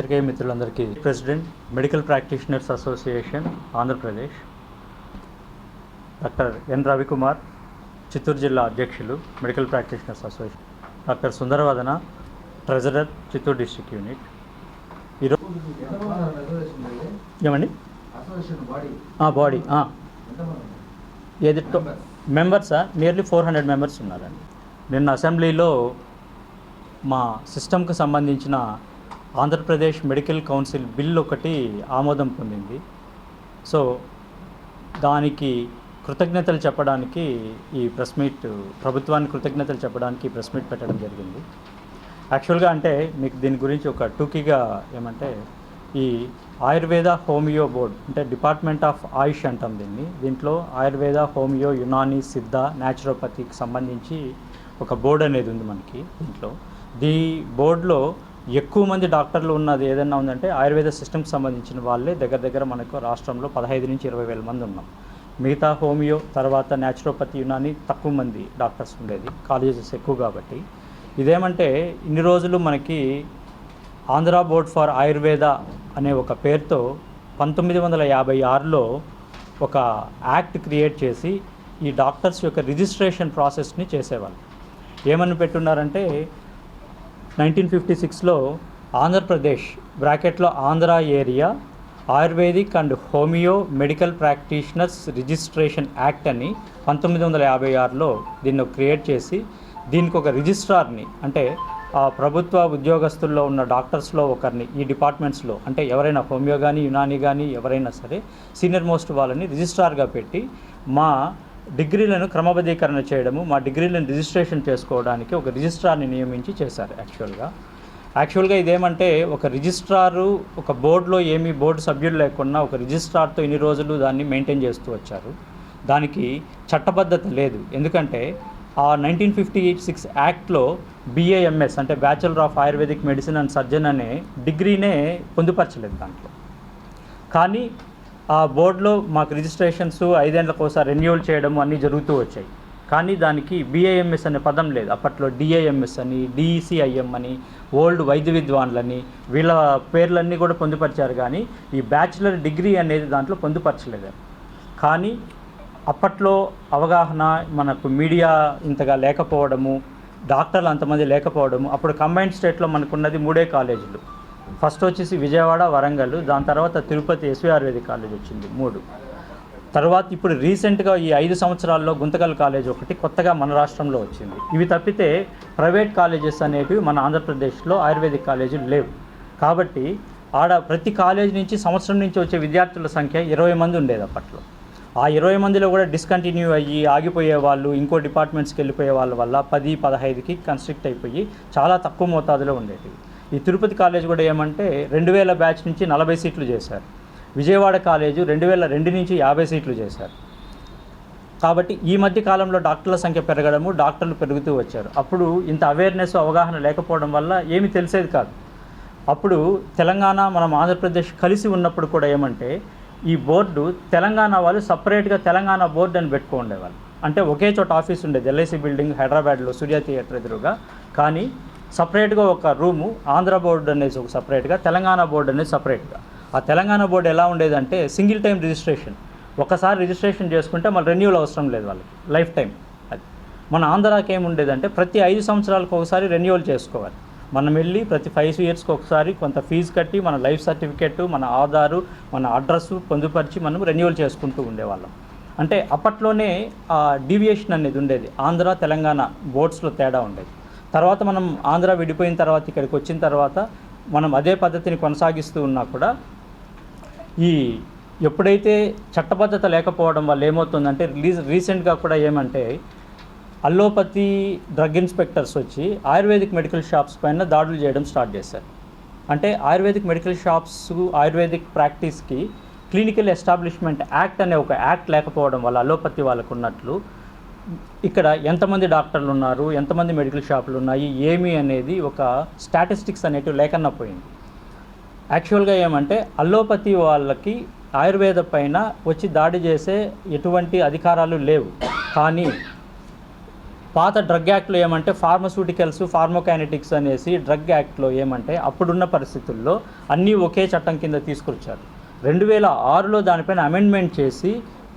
పాత్రికేయ మిత్రులందరికీ president medical practitioners association Andhra Pradesh doctor N Ravikumar, Chittoor జిల్లా అధ్యక్షులు medical practitioners association, doctor Sundaravadana, treasurer Chittoor district unit. ఈరోజు ఏమండి బాడీ ఏది మెంబర్సా? నియర్లీ 400 మెంబర్స్ ఉన్నారండి. నిన్న అసెంబ్లీలో మా సిస్టమ్కి సంబంధించిన ఆంధ్రప్రదేశ్ మెడికల్ కౌన్సిల్ బిల్ ఒకటి ఆమోదం పొందింది. సో దానికి కృతజ్ఞతలు చెప్పడానికి ఈ ప్రెస్ మీట్, ప్రభుత్వానికి కృతజ్ఞతలు చెప్పడానికి ఈ ప్రెస్ మీట్ పెట్టడం జరిగింది. యాక్చువల్గా అంటే మీకు దీని గురించి ఒక టూకీగా ఏమంటే, ఈ ఆయుర్వేద హోమియో బోర్డ్ అంటే డిపార్ట్మెంట్ ఆఫ్ ఆయుష్ అంటాం దీన్ని. దీంట్లో ఆయుర్వేద, హోమియో, యునాని, సిద్ధ, న్యాచురోపతికి సంబంధించి ఒక బోర్డు అనేది ఉంది మనకి. దీంట్లో బోర్డులో ఎక్కువ మంది డాక్టర్లు ఉన్నది ఏదైనా ఉందంటే ఆయుర్వేద సిస్టమ్కి సంబంధించిన వాళ్ళే దగ్గర మనకు రాష్ట్రంలో 15 నుంచి 20 వేల మంది ఉన్నాం. మిగతా హోమియో, తర్వాత న్యాచురోపతి, యునాని తక్కువ మంది డాక్టర్స్ ఉండేది, కాలేజెస్ ఎక్కువ. కాబట్టి ఇదేమంటే ఇన్ని రోజులు మనకి ఆంధ్ర బోర్డ్ ఫర్ ఆయుర్వేద అనే ఒక పేరుతో 1956లో ఒక యాక్ట్ క్రియేట్ చేసి ఈ డాక్టర్స్ యొక్క రిజిస్ట్రేషన్ ప్రాసెస్ని చేసేవాళ్ళు. ఏమని పెట్టున్నారంటే 1956లో ఆంధ్రప్రదేశ్ బ్రాకెట్లో Andhra area ayurvedic and homeo medical practitioners registration act అని 1956లో దీన్ని క్రియేట్ చేసి దీనికి ఒక రిజిస్ట్రార్ని, అంటే ఆ ప్రభుత్వ ఉద్యోగస్తుల్లో ఉన్న డాక్టర్స్లో ఒకరిని ఈ డిపార్ట్మెంట్స్లో, అంటే ఎవరైనా హోమియో కానీ యునాని కానీ ఎవరైనా సరే సీనియర్ మోస్ట్ వాళ్ళని రిజిస్ట్రార్గా పెట్టి మా డిగ్రీలను క్రమబద్ధీకరణ చేయడము, మా డిగ్రీలను రిజిస్ట్రేషన్ చేసుకోవడానికి ఒక రిజిస్ట్రార్ని నియమించి చేశారు. యాక్చువల్గా ఇదేమంటే ఒక రిజిస్ట్రారు ఒక బోర్డులో ఏమీ బోర్డు సభ్యులు లేకుండా ఒక రిజిస్ట్రార్తో ఇన్ని రోజులు దాన్ని మెయింటైన్ చేస్తూ వచ్చారు. దానికి చట్టబద్ధత లేదు. ఎందుకంటే ఆ 1956 యాక్ట్లో BAMS అంటే bachelor of ayurvedic medicine and surgeon అనే డిగ్రీనే పొందుపరచలేదు దాంట్లో. కానీ ఆ బోర్డులో మాకు రిజిస్ట్రేషన్స్ 5 ఏళ్ళకి ఒకసారి రెన్యూవల్ చేయడం అన్నీ జరుగుతూ వచ్చాయి. కానీ దానికి BAMS అనే పదం లేదు. అప్పట్లో DIMS అని, DECIM అని, ఓల్డ్ వైద్య విద్వాన్లని, వీళ్ళ పేర్లన్నీ కూడా పొందుపరిచారు. కానీ ఈ బ్యాచులర్ డిగ్రీ అనేది దాంట్లో పొందుపరచలేదు. కానీ అప్పట్లో అవగాహన, మనకు మీడియా ఇంతగా లేకపోవడము, డాక్టర్లు అంతమంది లేకపోవడము. అప్పుడు కంబైన్డ్ స్టేట్లో మనకున్నది 3 కాలేజీలు. ఫస్ట్ వచ్చేసి విజయవాడ, వరంగల్, దాని తర్వాత తిరుపతి SV ఆయుర్వేదిక్ కాలేజ్ వచ్చింది 3. తర్వాత ఇప్పుడు రీసెంట్గా ఈ 5 సంవత్సరాల్లో గుంతకల్ కాలేజ్ ఒకటి కొత్తగా మన రాష్ట్రంలో వచ్చింది. ఇవి తప్పితే ప్రైవేట్ కాలేజెస్ అనేవి మన ఆంధ్రప్రదేశ్లో ఆయుర్వేదిక్ కాలేజీలు లేవు. కాబట్టి ఆడ ప్రతి కాలేజ్ నుంచి సంవత్సరం నుంచి వచ్చే విద్యార్థుల సంఖ్య 20 మంది ఉండేది అప్పట్లో. ఆ 20 మందిలో కూడా డిస్కంటిన్యూ అయ్యి ఆగిపోయే వాళ్ళు, ఇంకో డిపార్ట్మెంట్స్కి వెళ్ళిపోయే వాళ్ళ వల్ల 10-15కి కన్స్ట్రిక్ట్ అయిపోయి చాలా తక్కువ మోతాదులో ఉండేవి. ఈ తిరుపతి కాలేజ్ కూడా ఏమంటే 2000 బ్యాచ్ నుంచి 40 సీట్లు చేశారు. విజయవాడ కాలేజు 2002 నుంచి 50 సీట్లు చేశారు. కాబట్టి ఈ మధ్య కాలంలో డాక్టర్ల సంఖ్య పెరగడము, డాక్టర్లు పెరుగుతూ వచ్చారు. అప్పుడు ఇంత అవేర్నెస్, అవగాహన లేకపోవడం వల్ల ఏమీ తెలిసేది కాదు. అప్పుడు తెలంగాణ, మనం ఆంధ్రప్రదేశ్ కలిసి ఉన్నప్పుడు కూడా ఏమంటే ఈ బోర్డు తెలంగాణ వాళ్ళు సపరేట్గా తెలంగాణ బోర్డు అని పెట్టుకోండేవాళ్ళు. అంటే ఒకే చోట ఆఫీస్ ఉండేది, LIC బిల్డింగ్ హైదరాబాద్లో సూర్య థియేటర్ ఎదురుగా. కానీ సపరేట్గా ఒక రూము ఆంధ్ర బోర్డు అనేది ఒక సపరేట్గా, తెలంగాణ బోర్డు అనేది సపరేట్గా. ఆ తెలంగాణ బోర్డు ఎలా ఉండేదంటే సింగిల్ టైం రిజిస్ట్రేషన్, ఒకసారి రిజిస్ట్రేషన్ చేసుకుంటే మళ్ళీ రెన్యూవల్ అవసరం లేదు వాళ్ళకి, లైఫ్ టైం. అది మన ఆంధ్రాకి ఏముండేదంటే ప్రతి 5 సంవత్సరాలకు ఒకసారి రెన్యూవల్ చేసుకోవాలి. మనం వెళ్ళి ప్రతి 5 ఇయర్స్కి ఒకసారి కొంత ఫీజు కట్టి మన లైఫ్ సర్టిఫికేట్, మన ఆధారు, మన అడ్రస్ పొందుపరిచి మనం రెన్యూవల్ చేసుకుంటూ ఉండేవాళ్ళం. అంటే అప్పట్లోనే ఆ డీవియేషన్ అనేది ఉండేది. ఆంధ్ర తెలంగాణ బోర్డ్స్లో తేడా ఉండేది. తర్వాత మనం ఆంధ్ర విడిపోయిన తర్వాత ఇక్కడికి వచ్చిన తర్వాత మనం అదే పద్ధతిని కొనసాగిస్తూ ఉన్నా కూడా ఈ ఎప్పుడైతే చట్టబద్ధత లేకపోవడం వల్ల ఏమవుతుందంటే రీసెంట్గా కూడా ఏమంటే అల్లోపతి డ్రగ్ ఇన్స్పెక్టర్స్ వచ్చి ఆయుర్వేదిక్ మెడికల్ షాప్స్ పైన దాడులు చేయడం స్టార్ట్ చేశారు. అంటే ఆయుర్వేదిక్ మెడికల్ షాప్స్, ఆయుర్వేదిక్ ప్రాక్టీస్కి క్లినికల్ ఎస్టాబ్లిష్మెంట్ యాక్ట్ అనే ఒక యాక్ట్ లేకపోవడం వల్ల అల్లోపతి వాళ్ళకు ఉన్నట్లు ఇక్కడ ఎంతమంది డాక్టర్లు ఉన్నారు, ఎంతమంది మెడికల్ షాపులు ఉన్నాయి, ఏమి అనేది ఒక స్టాటిస్టిక్స్ అనేటివి లేకన్నా పోయింది. యాక్చువల్గా ఏమంటే అల్లోపతి వాళ్ళకి ఆయుర్వేద పైన వచ్చి దాడి చేసే ఎటువంటి అధికారాలు లేవు. కానీ పాత డ్రగ్ యాక్ట్లో ఏమంటే ఫార్మస్యూటికల్స్ ఫార్మోకైనెటిక్స్ అనేసి డ్రగ్ యాక్ట్లో ఏమంటే అప్పుడున్న పరిస్థితుల్లో అన్నీ ఒకే చట్టం కింద తీసుకొచ్చారు. 2006లో దానిపైన అమెండ్మెంట్ చేసి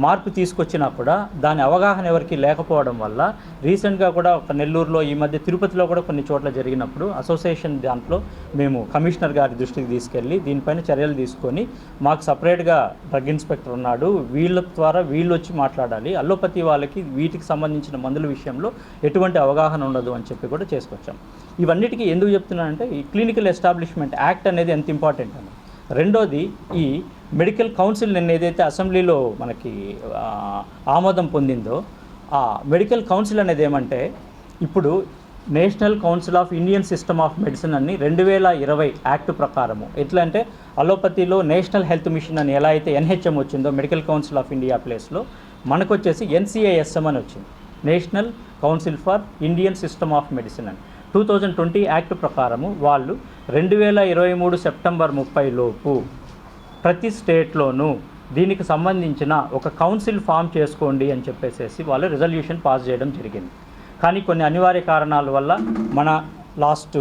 మార్పు తీసుకొచ్చినా కూడా దాని అవగాహన ఎవరికి లేకపోవడం వల్ల రీసెంట్గా కూడా ఒక నెల్లూరులో ఈ మధ్య తిరుపతిలో కూడా కొన్ని చోట్ల జరిగినప్పుడు అసోసియేషన్ దాంట్లో మేము కమిషనర్ గారి దృష్టికి తీసుకెళ్ళి దీనిపైన చర్యలు తీసుకొని మాకు సపరేట్గా డ్రగ్ ఇన్స్పెక్టర్ ఉన్నాడు, వీళ్ళ ద్వారా వీళ్ళు వచ్చి మాట్లాడాలి, అల్లోపతి వాళ్ళకి వీటికి సంబంధించిన మందుల విషయంలో ఎటువంటి అవగాహన ఉండదు అని చెప్పి కూడా చేసుకొచ్చాం. ఇవన్నిటికీ ఎందుకు చెప్తున్నానంటే ఈ క్లినికల్ ఎస్టాబ్లిష్మెంట్ యాక్ట్ అనేది ఎంత ఇంపార్టెంట్ అని. రెండోది ఈ మెడికల్ కౌన్సిల్ నిన్న ఏదైతే అసెంబ్లీలో మనకి ఆమోదం పొందిందో ఆ మెడికల్ కౌన్సిల్ అనేది ఏమంటే ఇప్పుడు national council of Indian system of medicine అని 2020 యాక్ట్ ప్రకారము ఎట్లా అంటే అలోపతిలో నేషనల్ హెల్త్ మిషన్ అని ఎలా అయితే NHM వచ్చిందో మెడికల్ కౌన్సిల్ ఆఫ్ ఇండియా ప్లేస్లో మనకు వచ్చేసి NCISM అని వచ్చింది, national council for Indian system of medicine అని. 2020 యాక్ట్ ప్రకారము వాళ్ళు 2023 సెప్టెంబర్ 30 లోపు ప్రతి స్టేట్లోనూ దీనికి సంబంధించిన ఒక కౌన్సిల్ ఫామ్ చేసుకోండి అని చెప్పేసి వాళ్ళు రిజల్యూషన్ పాస్ చేయడం జరిగింది. కానీ కొన్ని అనివార్య కారణాల వల్ల మన లాస్ట్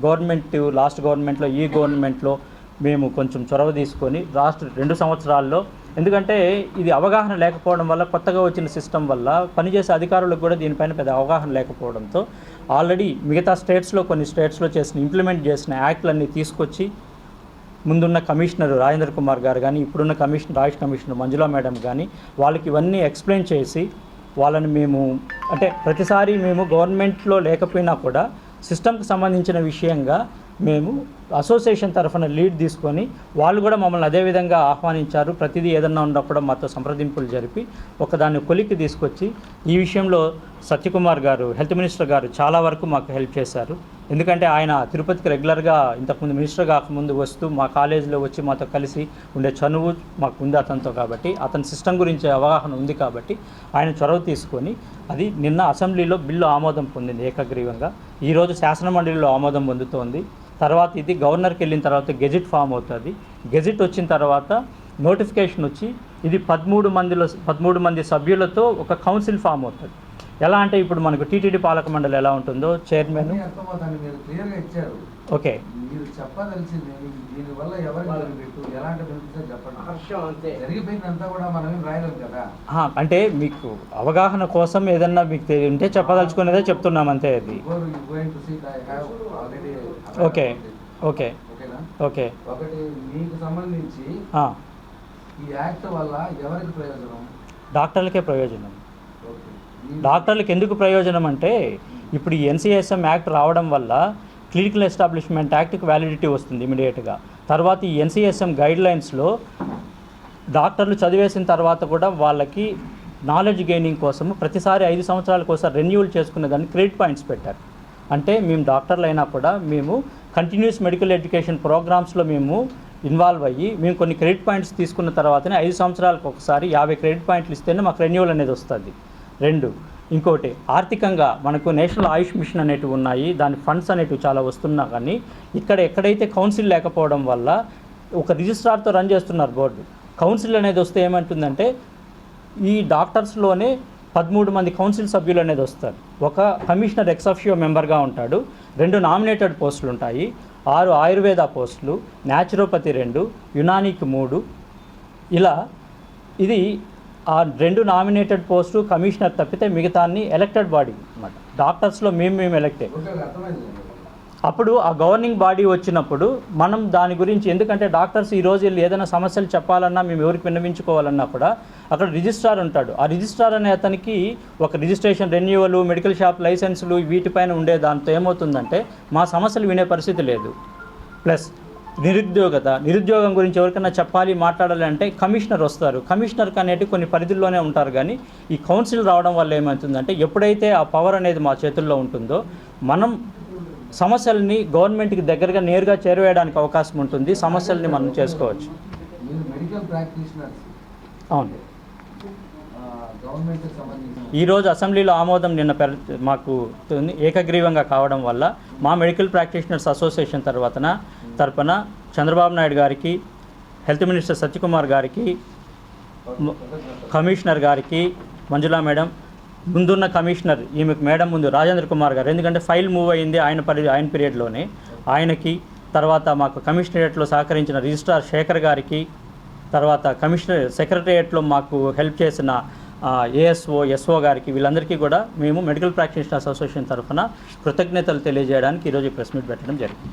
గవర్నమెంట్లో ఈ గవర్నమెంట్లో మేము కొంచెం చొరవ తీసుకొని లాస్ట్ 2 సంవత్సరాల్లో, ఎందుకంటే ఇది అవగాహన లేకపోవడం వల్ల కొత్తగా వచ్చిన సిస్టమ్ వల్ల పనిచేసే అధికారులకు కూడా దీనిపైన పెద్ద అవగాహన లేకపోవడంతో ఆల్రెడీ మిగతా స్టేట్స్లో కొన్ని స్టేట్స్లో ఇంప్లిమెంట్ చేసిన యాక్ట్లన్నీ తీసుకొచ్చి ముందున్న కమిషనర్ రాజేంద్ర కుమార్ గారు కానీ ఇప్పుడున్న రాయిష్ కమిషనర్ మంజులా మేడం కానీ వాళ్ళకి ఇవన్నీ ఎక్స్ప్లెయిన్ చేసి వాళ్ళని మేము అంటే ప్రతిసారి మేము గవర్నమెంట్లో లేకపోయినా కూడా సిస్టమ్కి సంబంధించిన విషయంగా మేము అసోసియేషన్ తరఫున లీడ్ తీసుకొని వాళ్ళు కూడా మమ్మల్ని అదేవిధంగా ఆహ్వానించారు. ప్రతిదీ ఏదన్నా ఉన్నా కూడా మాతో సంప్రదింపులు జరిపి ఒకదాన్ని కొలిక్కి తీసుకొచ్చి ఈ విషయంలో సత్యకుమార్ గారు హెల్త్ మినిస్టర్ గారు చాలా వరకు మాకు హెల్ప్ చేశారు. ఎందుకంటే ఆయన తిరుపతికి రెగ్యులర్గా ఇంతకుముందు మినిస్టర్ కాకముందు వస్తూ మా కాలేజీలో వచ్చి మాతో కలిసి ఉండే చనువు మాకు ఉంది అతనితో, కాబట్టి అతని సిస్టమ్ గురించి అవగాహన ఉంది కాబట్టి ఆయన చొరవ తీసుకొని అది నిన్న అసెంబ్లీలో బిల్లు ఆమోదం పొందింది ఏకగ్రీవంగా. ఈరోజు శాసనమండలిలో ఆమోదం పొందుతోంది. తర్వాత ఇది గవర్నర్కి వెళ్ళిన తర్వాత గెజిట్ ఫామ్ అవుతుంది. గెజిట్ వచ్చిన తర్వాత నోటిఫికేషన్ వచ్చి ఇది 13 మంది సభ్యులతో ఒక కౌన్సిల్ ఫామ్ అవుతుంది. ఎలా అంటే ఇప్పుడు మనకు టీటీడీ పాలక మండలి ఎలా ఉంటుందో చైర్మన్. ఓకే, అంటే మీకు అవగాహన కోసం ఏదన్నా మీకు ఉంటే చెప్పదలుచుకునేదే చెప్తున్నాం అంతే. అది ఓకే ఓకే ఓకే. డాక్టర్లకే ప్రయోజనం. డాక్టర్లకు ఎందుకు ప్రయోజనం అంటే ఇప్పుడు ఈ NCISM యాక్ట్ రావడం వల్ల క్లినికల్ ఎస్టాబ్లిష్మెంట్ యాక్ట్కి వ్యాలిడిటీ వస్తుంది ఇమీడియట్గా. తర్వాత ఈ NCISM గైడ్లైన్స్లో డాక్టర్లు చదివేసిన తర్వాత కూడా వాళ్ళకి నాలెడ్జ్ గెయినింగ్ కోసము ప్రతిసారి 5 సంవత్సరాలకు ఒకసారి రెన్యూవల్ చేసుకునే దాన్ని క్రెడిట్ పాయింట్స్ పెట్టారు. అంటే మేము డాక్టర్లు అయినా కూడా మేము కంటిన్యూస్ మెడికల్ ఎడ్యుకేషన్ ప్రోగ్రామ్స్లో మేము ఇన్వాల్వ్ అయ్యి మేము కొన్ని క్రెడిట్ పాయింట్స్ తీసుకున్న తర్వాతనే 5 సంవత్సరాలకు ఒకసారి 50 క్రెడిట్ పాయింట్లు ఇస్తేనే మాకు రెన్యూవల్ అనేది వస్తుంది. 2, ఇంకోటి ఆర్థికంగా మనకు నేషనల్ ఆయుష్ మిషన్ అనేటివి ఉన్నాయి, దాని ఫండ్స్ అనేటివి చాలా వస్తున్నా కానీ ఇక్కడ ఎక్కడైతే కౌన్సిల్ లేకపోవడం వల్ల ఒక రిజిస్ట్రార్తో రన్ చేస్తున్నారు బోర్డు. కౌన్సిల్ అనేది వస్తే ఏమంటుందంటే ఈ డాక్టర్స్లోనే 13 మంది కౌన్సిల్ సభ్యులు అనేది వస్తారు. ఒక కమిషనర్ ఎక్సఫియో మెంబర్గా ఉంటాడు, 2 నామినేటెడ్ పోస్టులు ఉంటాయి, 6 ఆయుర్వేద పోస్టులు, న్యాచురోపతి 2, యునానికి 3. ఇలా ఇది ఆ 2 నామినేటెడ్ పోస్టు కమిషనర్ తప్పితే మిగతాన్ని ఎలక్టెడ్ బాడీ అన్నమాట. డాక్టర్స్లో మేము ఎలక్టెడ్. అప్పుడు ఆ గవర్నింగ్ బాడీ వచ్చినప్పుడు మనం దాని గురించి, ఎందుకంటే డాక్టర్స్ ఈరోజు వెళ్ళి ఏదైనా సమస్యలు చెప్పాలన్నా మేము ఎవరికి విన్నవించుకోవాలన్నా కూడా అక్కడ రిజిస్ట్రార్ ఉంటాడు. ఆ రిజిస్ట్రార్ అనే అతనికి ఒక రిజిస్ట్రేషన్ రెన్యూవల్, మెడికల్ షాప్ లైసెన్సులు వీటిపైన ఉండే దాంతో ఏమవుతుందంటే మా సమస్యలు వినే పరిస్థితి లేదు. ప్లస్ నిరుద్యోగం గురించి ఎవరికైనా చెప్పాలి మాట్లాడాలి అంటే కమిషనర్ వస్తారు. కమిషనర్కి అనేవి కొన్ని పరిధుల్లోనే ఉంటారు. కానీ ఈ కౌన్సిల్ రావడం వల్ల ఏమవుతుందంటే ఎప్పుడైతే ఆ పవర్ అనేది మా చేతుల్లో ఉంటుందో మనం సమస్యల్ని గవర్నమెంట్కి దగ్గరగా నేరుగా చేరవేయడానికి అవకాశం ఉంటుంది, సమస్యల్ని మనం చేసుకోవచ్చు. అవును. ఈరోజు అసెంబ్లీలో ఆమోదం నిన్న మాకు ఏకగ్రీవంగా కావడం వల్ల మా మెడికల్ ప్రాక్టీషనర్స్ అసోసియేషన్ తరపున చంద్రబాబు నాయుడు గారికి, హెల్త్ మినిస్టర్ సత్యకుమార్ గారికి, కమిషనర్ గారికి, మంజులా మేడం, ముందున్న కమిషనర్ ఈమెకు మేడం ముందు రాజేంద్ర కుమార్ గారు, ఎందుకంటే ఫైల్ మూవ్ అయింది ఆయన పీరియడ్లోనే, ఆయనకి, తర్వాత మాకు కమిషనరేట్లో సహకరించిన రిజిస్ట్రార్ శేఖర్ గారికి, తర్వాత కమిషనర్ సెక్రటరియట్లో మాకు హెల్ప్ చేసిన ఏఎస్ఓ ఎస్ఓ గారికి, వీళ్ళందరికీ కూడా మేము మెడికల్ ప్రాక్టీషనర్స్ అసోసియేషన్ తరఫున కృతజ్ఞతలు తెలియజేయడానికి ఈరోజు ప్రెస్ మీట్ పెట్టడం జరిగింది.